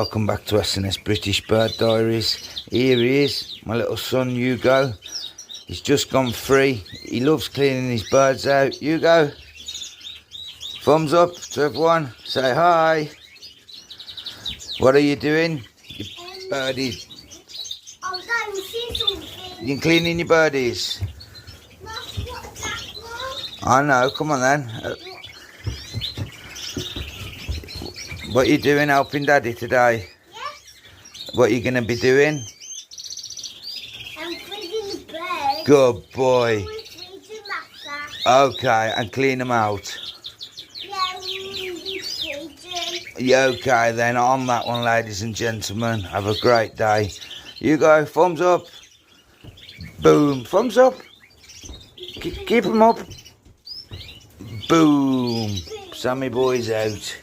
Welcome back to SNS British Bird Diaries. Here he is, my little son Hugo. He's just gone free. He loves cleaning his birds out. Hugo, thumbs up to everyone. Say hi. What are you doing? Your birdies. I'm going to see something. You cleaning your birdies? What's that I know, come on then. What are you doing helping Daddy today? Yes. What are you going to be doing? I'm feeding the birds. Good boy. I'm feeding Massa. Okay, and clean them out. Yeah, we'll be feeding. Yeah, okay then, on that one, ladies and gentlemen. Have a great day. Hugo, thumbs up. Boom. Thumbs up. Keep them up. Boom. Sammy boy's out.